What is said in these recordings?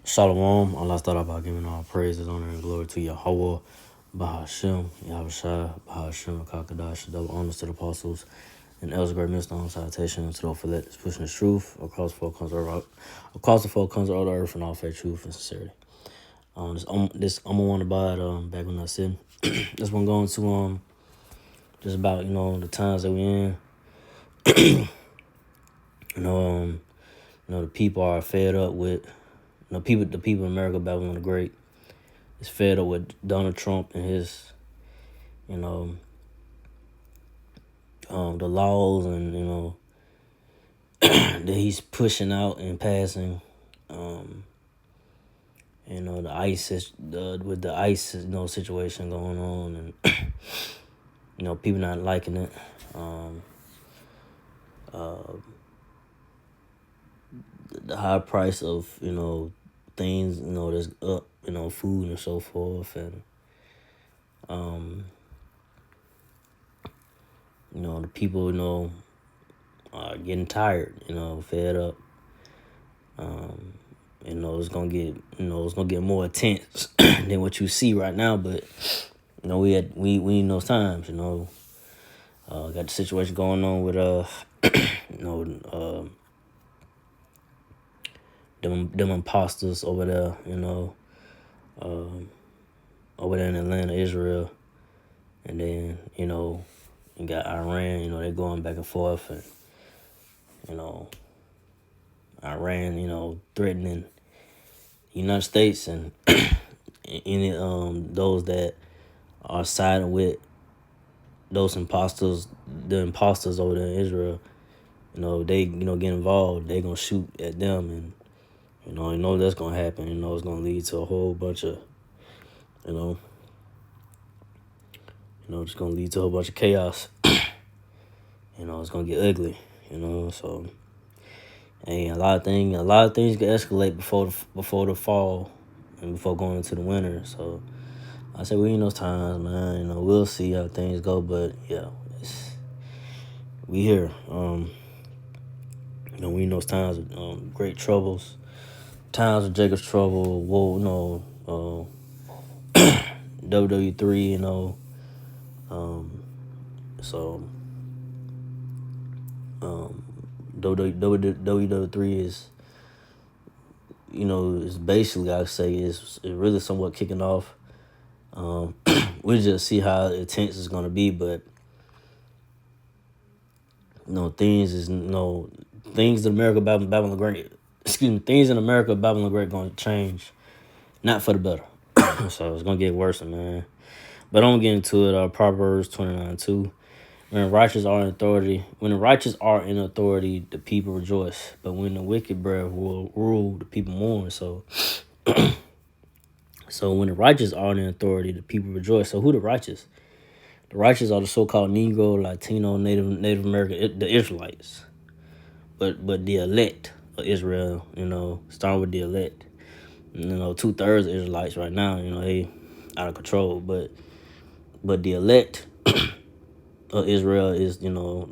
Shalom. Allah start off by giving all praises, honor, and glory to Yahweh, Bahashem, Yahushua, Bahashem, Kakadash, double honors to the apostles, and elders, great millstone, salutation to those for that pushing the truth across the four corners of the earth, and all faith, truth, and sincerity. This I'm gonna want to buy it back when I said this one going to just about the times that we in. The people are fed up with the people in America, Babylon the Great, is fed up with Donald Trump and his the laws and that he's pushing out and passing. The ISIS with the ISIS situation going on, and people not liking it. The high price of things that's up, food and so forth, and the people are getting tired, fed up. It's gonna get more intense than what you see right now, but we in those times, got the situation going on with them imposters over there, over there in Atlanta, Israel, and then you got Iran, they're going back and forth, and Iran, threatening the United States and any those that are siding with those imposters, the imposters over there in Israel, they get involved, they gonna shoot at them, and you know that's gonna happen. It's gonna lead to a whole bunch of it's gonna lead to a whole bunch of chaos. It's gonna get ugly. So a lot of things can escalate before the fall and before going into the winter. So I say we in those times, man. We'll see how things go, but yeah, we here. We in those times of great troubles, times of Jacob's trouble. Whoa, WW3, so WW3 is is basically, I say, is really somewhat kicking off. We'll just see how intense it's gonna be, but things in America, Babylon the Great. Excuse me, things in America, Babylon the Great, gonna change, not for the better. So it's gonna get worse, man. But I'm gonna get into it. Proverbs 29:2. When the righteous are in authority, the people rejoice. But when the wicked breath will rule, the people mourn. So when the righteous are in authority, the people rejoice. So who the righteous? The righteous are the so-called Negro, Latino, Native American, the Israelites. But the elect of Israel, starting with the elect. 2/3 of Israelites right now, they out of control. But the elect of Israel is, the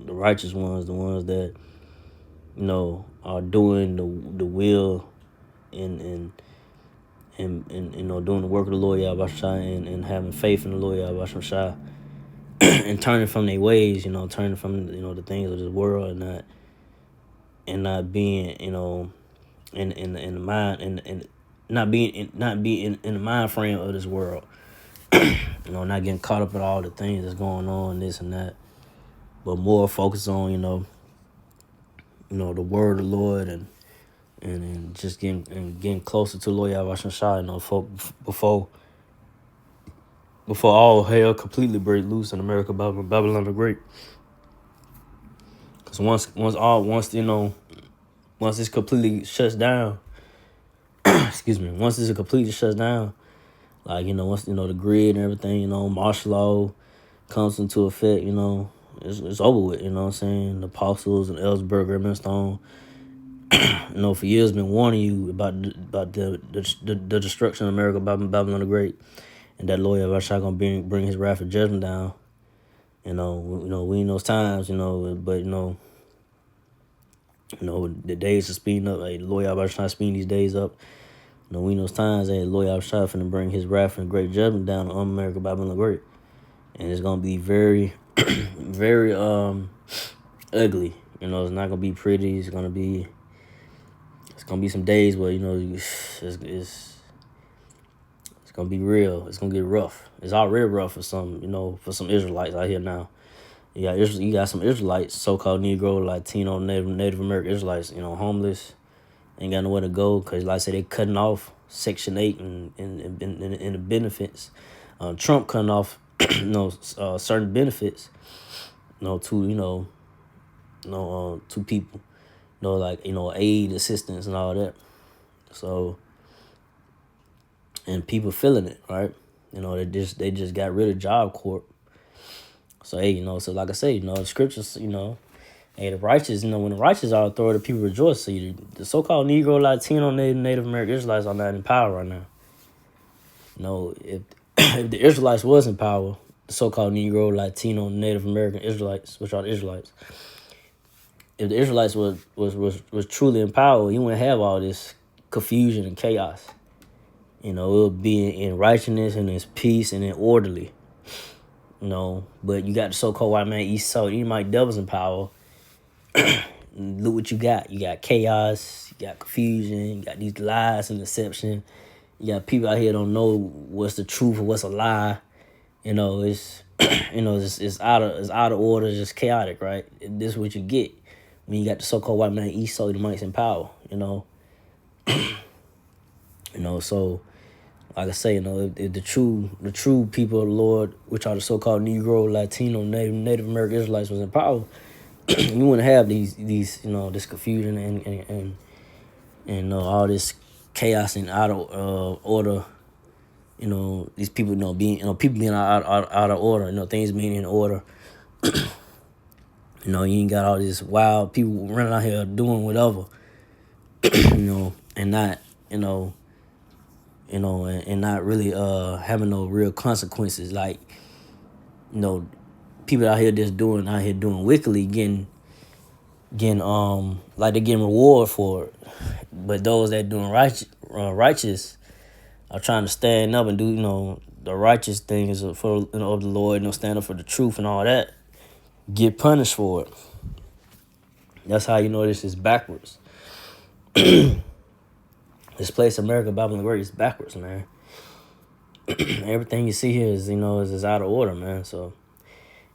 righteous ones, the ones that, are doing the will and doing the work of the Lord Yahweh and having faith in the Lord Yahweh and turning from their ways, turning from the things of this world, and not being in the mind and not being in the mind frame of this world. Not getting caught up in all the things that's going on, this and that, but more focus on the word of the Lord and just getting closer to Lord Yahweh before all hell completely break loose in America, Babylon the Great. Because once this completely shuts down, excuse me, once this completely shuts down, like once the grid and everything, martial law comes into effect, it's over with. You know what I'm saying? The apostles and Ellsberger, Millstone, for years been warning you about the destruction of America, Babylon the Great, and that Lord Yahweh gonna bring his wrath and judgment down. We in those times, but the days are speeding up. Like Lord Yahweh trying to speed these days up. You know, we know times that Lord Yahushua finna bring his wrath and great judgment down on America, Babylon the Great. And it's gonna be very, very ugly. You know, it's not gonna be pretty. It's gonna be some days where, you know, it's gonna be real. It's gonna get rough. It's already rough for some, you know, for some Israelites out here now. You got some Israelites, so-called Negro, Latino, Native American Israelites, you know, homeless, ain't got nowhere to go because, like I said, they cutting off Section 8 and the benefits. Trump cutting off, you know, certain benefits, you know, to people, you know, like, you know, aid, assistance, and all that. So, and people feeling it, right? You know, they just got rid of Job Corps. So, hey, you know, so like I say, you know, the scriptures, you know, hey, the righteous, you know, when the righteous are authority, people rejoice. So the so-called Negro, Latino, Native American Israelites are not in power right now. You know, if if the Israelites was in power, the so-called Negro, Latino, Native American Israelites, which are the Israelites, if the Israelites was truly in power, you wouldn't have all this confusion and chaos. You know, it would be in righteousness and in peace and in orderly. You know, but you got the so-called white man Esau, Edomite devils in power. Look what you got. You got chaos, you got confusion, you got these lies and deception. You got people out here don't know what's the truth or what's a lie. You know, it's you know, it's out of order, it's just chaotic, right? This is what you get when you got the so-called white man Esau, Edomites in power, you know. You know, so like I say, you know, if the true people of the Lord, which are the so-called Negro, Latino, Native American Israelites, was in power, you wouldn't have these you know, this confusion and all this chaos and out of order. You know, these people, you know, people being out of order. You know, things being in order. You know, you ain't got all these wild people running out here doing whatever. You know, and not, and not really having no real consequences. Like, you know, people out here doing wickedly, getting like they're getting reward for it. But those that doing righteous are trying to stand up and do, you know, the righteous things for, you know, of the Lord, you know, stand up for the truth and all that, get punished for it. That's how you know this is backwards. This place, America, Babylon the Great, is backwards, man. Everything you see here is, you know, is out of order, man. So,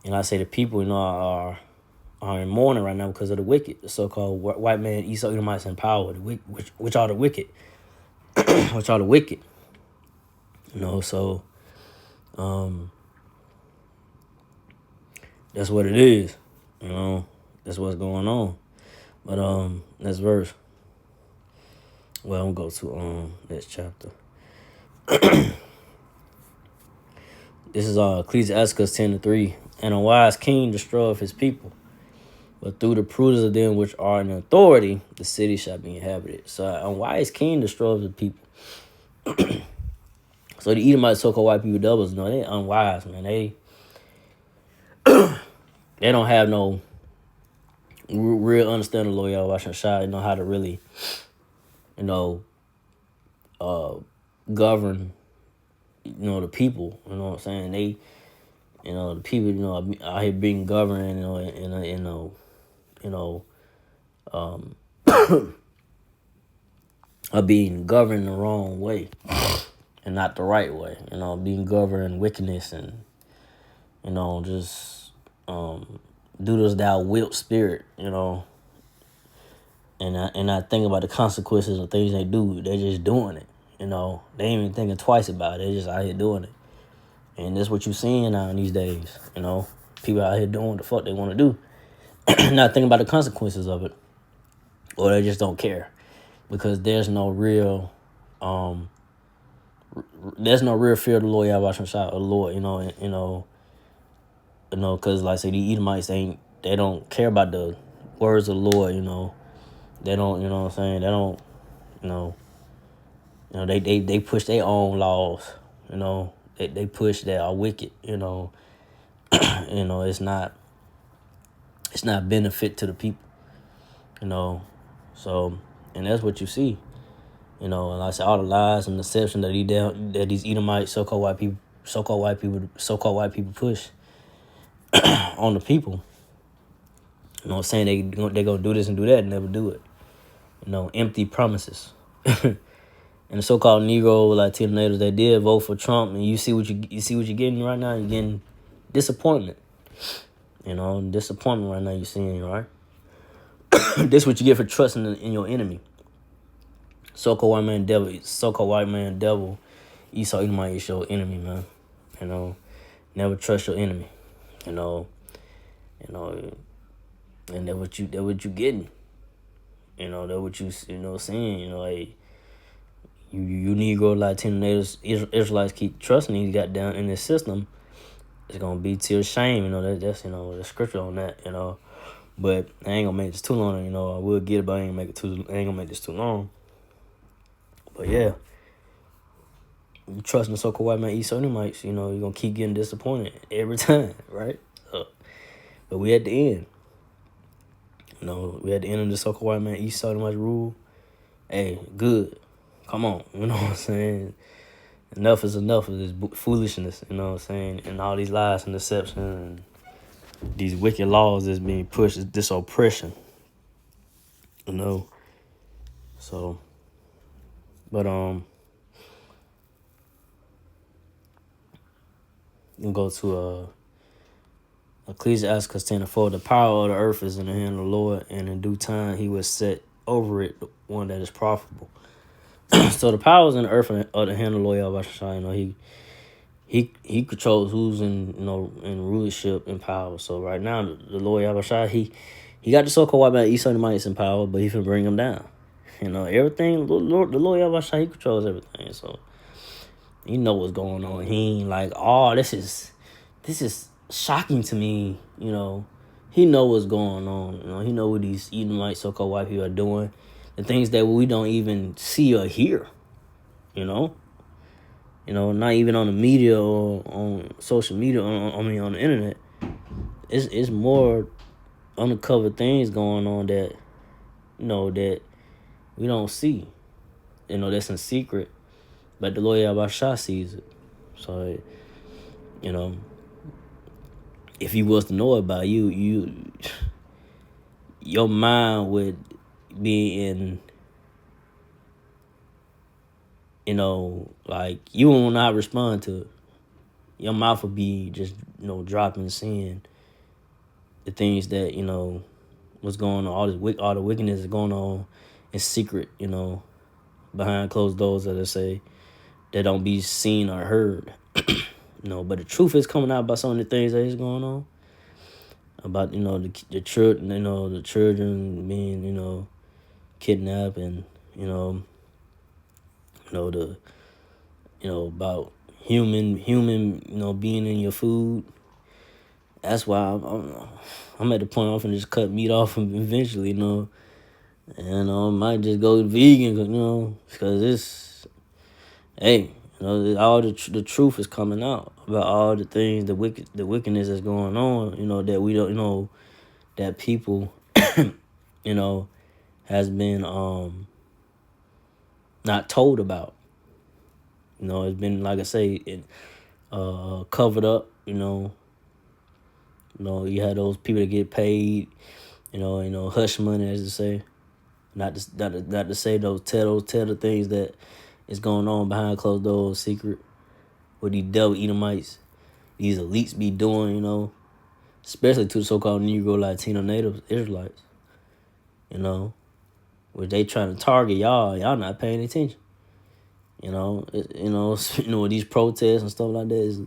and I say the people, you know, are in mourning right now because of the wicked, the so-called white man Esau Edomites in power, which are the wicked, which are the wicked. You know, so that's what it is. You know, that's what's going on. But next verse. Well, I'm gonna go to next chapter. This is Ecclesiastes 10:3. And a wise king destroyeth his people, but through the prudence of them which are in authority, the city shall be inhabited. So a wise king destroys the people. So the Edomites, so-called white people, devils, no, they unwise, man. They don't have no real understanding of Lord Yahweh Shai. They know how to really, you know, govern, you know, the people. You know what I'm saying? They, you know, the people, you know, out here being governed, are being governed the wrong way and not the right way. You know, being governed in wickedness and, you know, just do this thou wilt spirit, you know. And I think about the consequences of things they do. They're just doing it, you know. They ain't even thinking twice about it. They're just out here doing it. And that's what you're seeing now in these days, you know. People out here doing what the fuck they want to do. Not thinking about the consequences of it. Or they just don't care. Because there's no real fear of the Lord Yahweh Shai, or the Lord, you know, because like I say, the Edomites, they don't care about the words of the Lord, you know. They don't, you know what I'm saying, they don't, you know, they push their own laws, you know. They push that are wicked, you know. You know, it's not benefit to the people, you know. So, and that's what you see, You know, and like I said, all the lies and deception that these Edomites, so-called white people push on the people. You know, saying they gonna do this and do that and never do it. You know, empty promises. And the so-called Negro Latino natives that did vote for Trump, and you see what you're getting right now. You're getting disappointment. You know, disappointment right now. You're seeing, right? This what you get for trusting in your enemy. So-called white man devil. Esau Edomite is your enemy, man. You know, never trust your enemy. You know, and that what you getting. You know, that what you seeing. You know, like you Negro, Latino natives, Israelites keep trusting you got down in this system. It's gonna be to your shame. You know, that's the scripture on that. You know, but I ain't gonna make this too long. You know, I will get it, but I ain't gonna make this too long. But yeah, you trusting the so-called white man Esau Edomites, you know, you're gonna keep getting disappointed every time, right? But we at the end. You know, we at the end of the so-called white man Esau Edomites rule. Hey, good. Come on, you know what I'm saying? Enough is enough of this foolishness, you know what I'm saying? And all these lies and deception and these wicked laws that's being pushed, this oppression. You know? So, but you go to Ecclesiastes 10:4. The power of the earth is in the hand of the Lord, and in due time he will set over it one that is profitable. So the power is in the earth of the hand of the Lord. You know, he controls who's in rulership and power. So right now the Lord Yahushua, he got the so-called white man Esau Edomites in power, but he can bring them down. You know, everything the Lord Yahushua, he controls everything. So you know what's going on. He ain't like, oh, this is shocking to me. You know, he know what's going on. You know, he know what these Edomite so-called white people are doing, the things that we don't even see or hear. You know, not even on the media or on social media. On the internet, it's more undercover things going on that that we don't see. You know, that's in secret, but the Lord Yahweh sees it. So, you know, if you was to know about your mind would be in, like you will not respond to it. Your mouth would be just, dropping, seeing the things that, what's going on, all the wickedness is going on in secret, behind closed doors, as I say, that don't be seen or heard. But the truth is coming out about some of the things that is going on. About, the children, the children being, kidnapped and, about human, being in your food. That's why I'm at the point I'm finna just cut meat off eventually, and I might just go vegan, because it's, hey, all the truth is coming out about all the things, the wickedness that's going on, that we don't, that people, has been not told about. It's been, like I say, covered up. You had those people that get paid, hush money, as they say. Not to say tell the things that is going on behind closed doors, secret, what these devil Edomites, these elites be doing, especially to the so-called Negro, Latino, Native Israelites, where they trying to target y'all not paying attention. With these protests and stuff like that is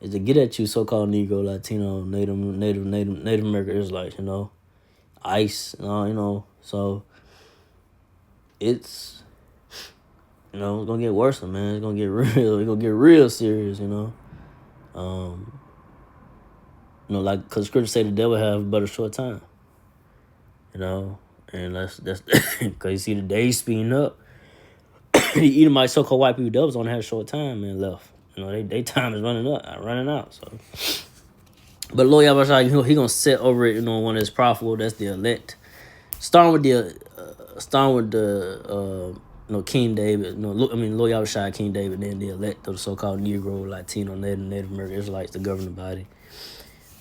to get at you, so-called Negro, Latino, Native American Israelites, ICE, so it's, it's gonna get worse, man. It's gonna get real. It's gonna get real serious, like, cause Scripture say the devil have but a short time, and that's cause you see the days speeding up. The Edomite so-called white people, devils only have a short time, man, left. They time is running out. So, but Lord Yahweh, he gonna set over it, one that's profitable. That's the elect. Starting with the King David, Lord Yahushua, King David, then the elect of the so-called Negro, Latino, Native American Israelites, the governing body,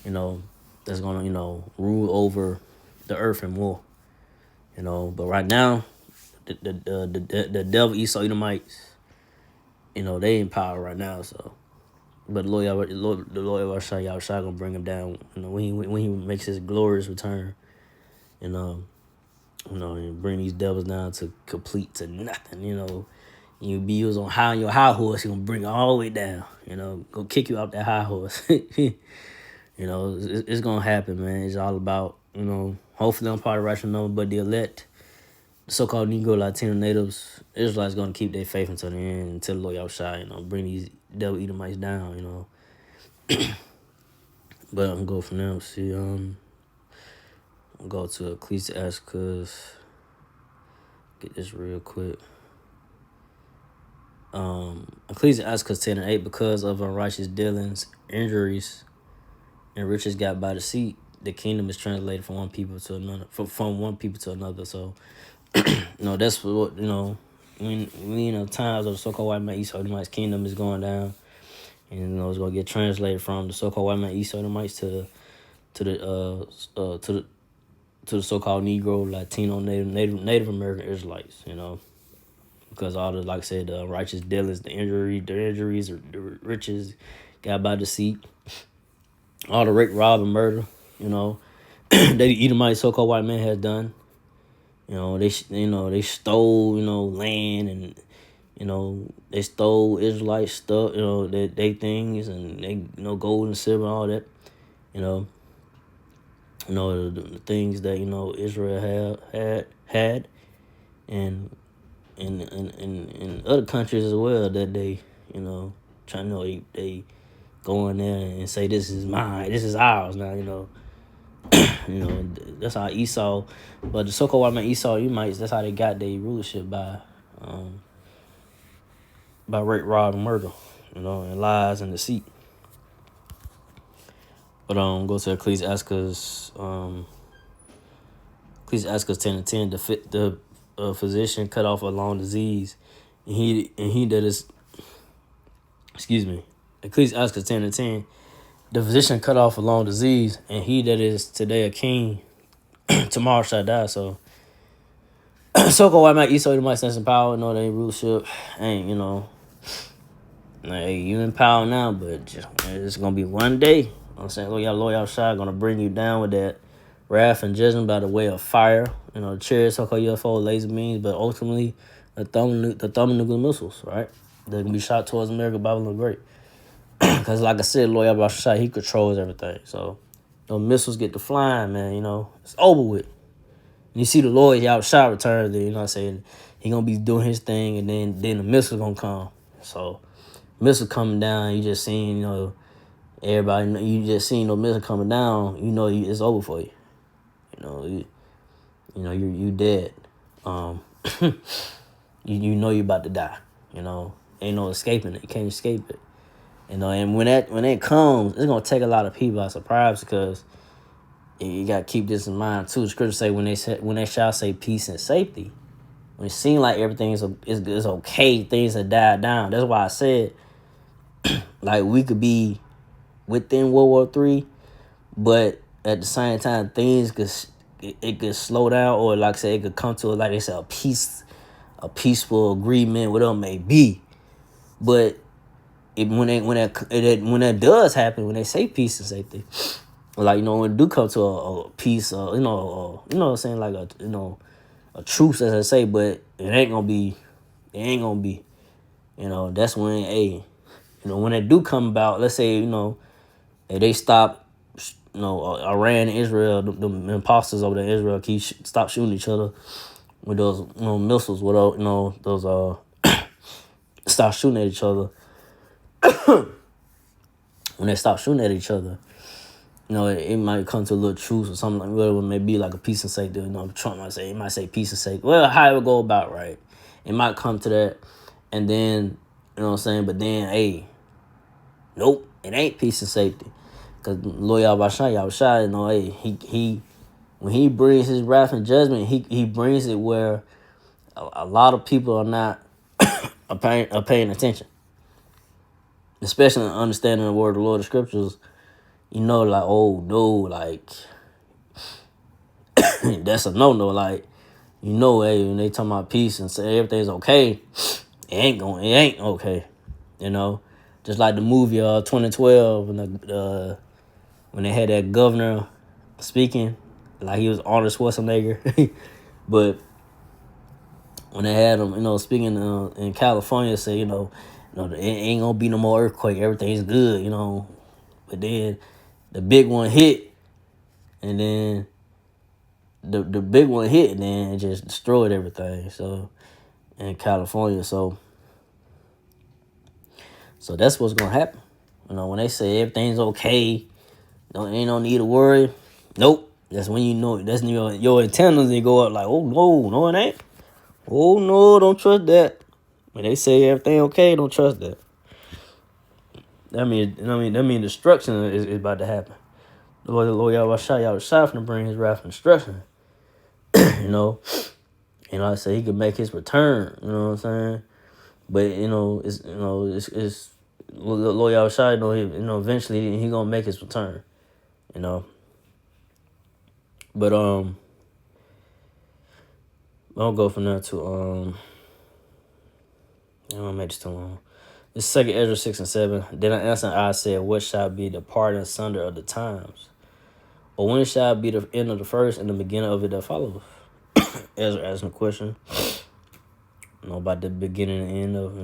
that's gonna, rule over the earth and more, But right now, the devil Esau Edomites, they in power right now. So, but the Lord Yahushua gonna bring him down, when he makes his glorious return, and bring these devils down to complete to nothing, You be used on your high horse, he gonna bring it all the way down, go kick you off that high horse. It's gonna happen, man. It's all about, hopefully I'm part of the rational number, but the elect, the so-called Negro, Latino, natives, Israelites gonna keep their faith until the end, until the Lord Yahushua, bring these devil Edomites down, But I'm gonna go from there. See, I'll go to Ecclesiastes. Get this real quick. Ecclesiastes 10:8, because of unrighteous dealings, injuries, and riches got by deceit, the kingdom is translated from one people to another. From one people to another. So, that's what when we in times of the so-called white man Esau Edomites kingdom is going down, and it's gonna get translated from the so-called white man Esau Edomites to the so-called Negro, Latino, Native American Israelites. Because all the, like I said, the righteous dealers, the injuries, the riches got by deceit, all the rape, rob, and murder, that the Edomite so-called white man has done. They stole, land, and they stole Israelite stuff, they things, and they, gold and silver and all that, the things that Israel had, and in other countries as well, that they trying they go in there and say this is mine, this is ours now. That's how Esau, but the so-called white man Esau Edomites, that's how they got their rulership by rape, rob, and murder, and lies and deceit. But go to Ecclesiastes 10:10. The physician cut off a long disease, and he that is, Ecclesiastes 10:10. The physician cut off a long disease, and he that is today a king, tomorrow shall die. So, so-called white man Esau Edomites sense in power, they rulership ain't, hey, you in power now, but it's gonna be one day. I'm saying, Lord Yahushua gonna bring you down with that wrath and judgment by the way of fire, chariots, so-called UFO, laser beams, but ultimately the thermonuclear missiles, right? They're gonna be shot towards America, Babylon Great. Because, like I said, Lord Yahushua, he controls everything. So, those missiles get to flying, man, it's over with. And you see the Lord Yahushua return there, what I'm saying? He gonna be doing his thing, and then the missiles gonna come. So, missile coming down, you just seen, everybody, you just seen no missile coming down, it's over for you. You dead. You're about to die. Ain't no escaping it. You can't escape it. And when that comes, it's gonna take a lot of people by surprise, because you gotta keep this in mind too. The scriptures say when they shall say peace and safety, when it seems like everything is okay, things have died down. That's why I said, like, we could be within World War III, but at the same time, things could slow down, or like I said, it could come to, like they said, a peaceful agreement, whatever it may be. But when that does happen, when they say peace and safety, like, when it do come to a peace, what I'm saying, like a truce, as I say, but it ain't gonna be. That's when, when it do come about, let's say, if they stop, Iran and Israel, the imposters over there in Israel stop shooting each other with those, missiles, without, those, stop shooting at each other. When they stop shooting at each other, it might come to a little truce or something, like whatever it may be, like a peace and safety. Trump might say peace and safety. Well, how it would go about, right? It might come to that, and then, what I'm saying, but then, hey, nope, it ain't peace and safety. Because Lord Yahushua, hey, he when he brings his wrath and judgment, he brings it where a lot of people are not are paying attention, especially in understanding the word of the Lord, the scriptures. Like, oh no, like that's a no. Like, hey, when they talking about peace and say everything's okay, it ain't okay. Just like the movie 2012 when they had that governor speaking, like he was Arnold Schwarzenegger, but when they had him, speaking in California, say, it ain't gonna be no more earthquake, everything's good, but then the big one hit, and then the big one hit, and then it just destroyed everything. So in California, so that's what's gonna happen. When they say everything's okay, ain't no need to worry. Nope. That's when that's your antennas, they go up like, oh no, it ain't. Oh no, don't trust that. When they say everything okay, don't trust that. That mean destruction is about to happen. The Lord Yahweh Shai from to bring his wrath and destruction. I say he could make his return. You know what I'm saying? But it's Lord Yahweh Shai. Eventually he gonna make his return. But I'll go from there to I don't make this too long. This 2 Ezra 6 and 7. Then I answered, I said, what shall be the part and sunder of the times? Or when shall be the end of the first and the beginning of it that follows? Ezra asking a question. About the beginning and end of,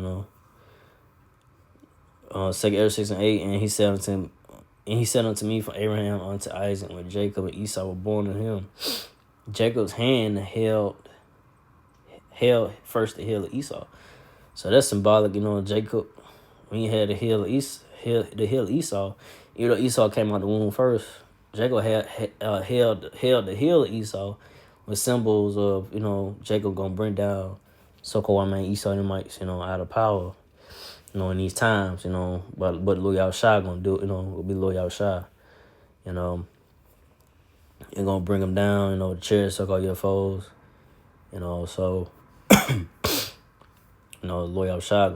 2 Ezra 6 and 8. And he said unto me, from Abraham unto Isaac, when Jacob and Esau were born in him, Jacob's hand held first the heel of Esau. So that's symbolic, Jacob, when he had the heel of Esau, Esau came out the womb first. Jacob held the heel of Esau with symbols of, Jacob gonna bring down so-called Esau and Edomites, out of power, in these times, but Lord Yahweh Shai gonna do it, it'll be Lord Yahweh Shai, you're gonna bring them down, the chariot so-called your foes, so Lord Yahweh Shai,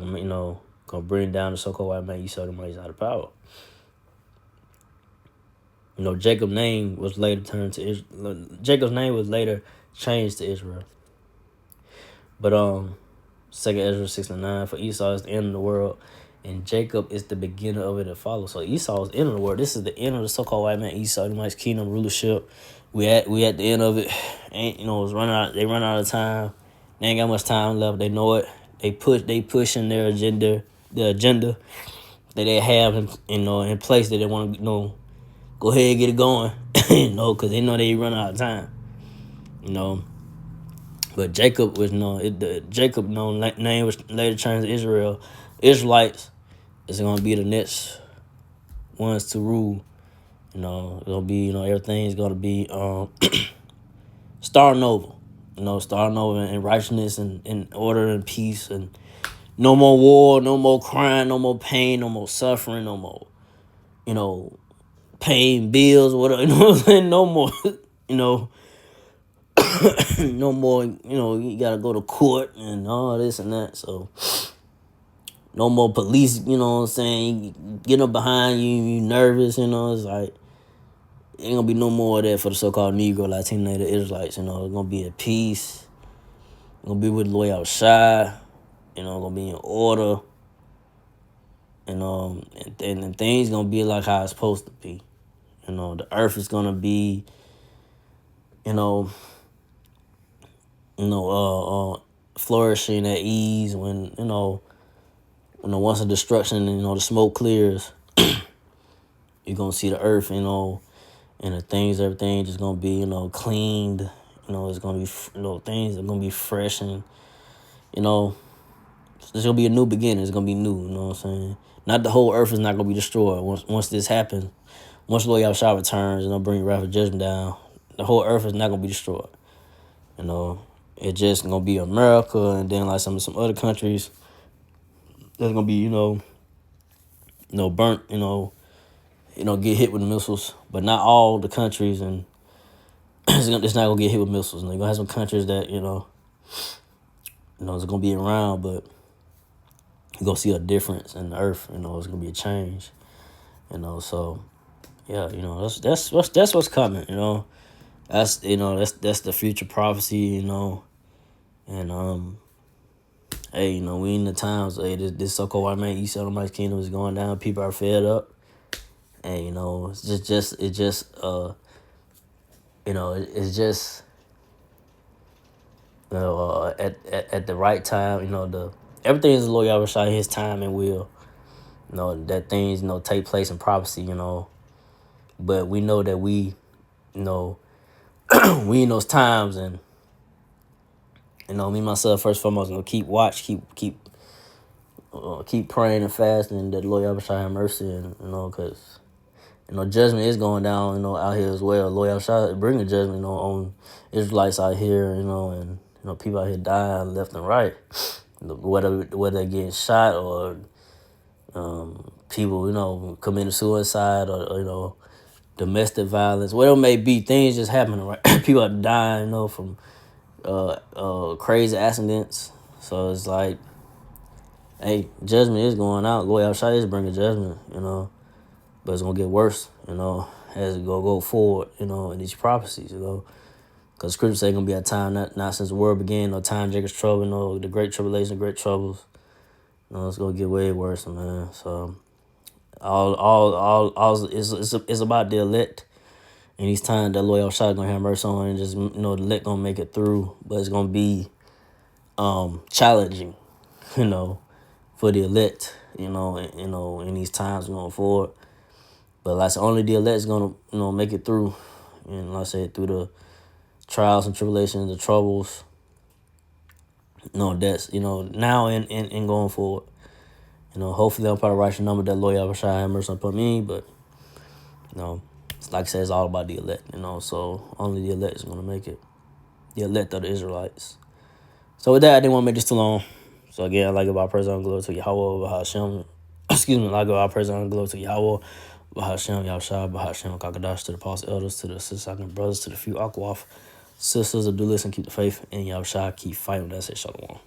gonna bring down the so-called white man Esau and Edomites out of power. Jacob's name was later changed to Israel. But 2 Ezra 6 and 9, for Esau is the end of the world, and Jacob is the beginning of it that follows. So Esau is the end of the world. This is the end of the so-called white man Esau and Edomites kingdom rulership. We at the end of it. It's running out. They run out of time. They ain't got much time left. They know it. They pushing their agenda, that they have in place that they want to go ahead and get it going, because they know they run out of time, But Jacob was Jacob name was later changed to Israel. Israelites is gonna be the next ones to rule. It's gonna be everything's gonna be starting over. Starting over in righteousness and in order and peace, and no more war, no more crime, no more pain, no more suffering, no more paying bills, whatever. No more, no more, you gotta go to court and all this and that. So no more police, getting up behind you nervous, it's like, ain't gonna be no more of that for the so-called Negro, Latino, the Israelites, it's gonna be at peace. It's gonna be with Lord Yahweh Shai, gonna be in order, and things gonna be like how it's supposed to be. The earth is gonna be, flourishing at ease when, once the destruction and, the smoke clears, you're gonna see the earth, and the things, everything just gonna be, cleaned. It's gonna be, things are gonna be fresh, and, there's gonna be a new beginning. It's gonna be new, you know what I'm saying? Not the whole earth is not gonna be destroyed once this happens. Once Lord Yahweh Shai returns and bring wrath of judgment down, the whole earth is not gonna be destroyed. It's just gonna be America, and then like some other countries that's gonna be, burnt, get hit with missiles, but not all the countries, and it's not gonna get hit with missiles. And you're gonna have some countries that, it's gonna be around, but you're gonna see a difference in the earth. It's gonna be a change. So yeah, that's what's coming. That's the future prophecy. And hey, we in the times. Hey, this so-called white man East Edomites kingdom is going down. People are fed up, and it's just it just it's just at the right time. Everything is the Lord Yahweh Shai, His time and will. That things take place in prophecy. But we know that we we in those times, and me myself first and foremost, keep watch, keep praying and fasting that the Lord Yahweh Shai have mercy, and because judgment is going down, out here as well. Lord Yahweh Shai bringing judgment, on Israelites out here, and people out here dying left and right, whether they're getting shot or people committing suicide or domestic violence, whatever it may be. Things just happening, right? People are dying, from crazy accidents. So it's like, hey, judgment is going out. Lord Yahweh is bringing judgment, but it's gonna get worse, as it go forward, in these prophecies, because Scripture say gonna be a time not since the world began, no time Jacob's trouble, the great tribulation, the great troubles. It's gonna get way worse, man. So all it's about the elect. And these times that Lord Shai gonna have mercy on, and just the elect gonna make it through, but it's gonna be challenging, for the elect, in these times going forward. But like I said, only the elect is gonna make it through, and like I said, through the trials and tribulations, the troubles, that's now and going forward. Hopefully I'm probably right number that Lord Yahweh Shai have mercy upon me, but like I said, it's all about the elect, so only the elect is going to make it. The elect of the Israelites. So with that, I didn't want to make this too long. So again, I'd like to give our praise and glory to Yahweh, Bahashem. Excuse me, I'd like to give our praise and glory to Yahweh, Bahashem, Yahushua, Bahashem, Kakadash, to the apostle elders, to the sisters and brothers, to the few Akwaf sisters that do listen, keep the faith, and Yahushua keep fighting. That's it, Shalom.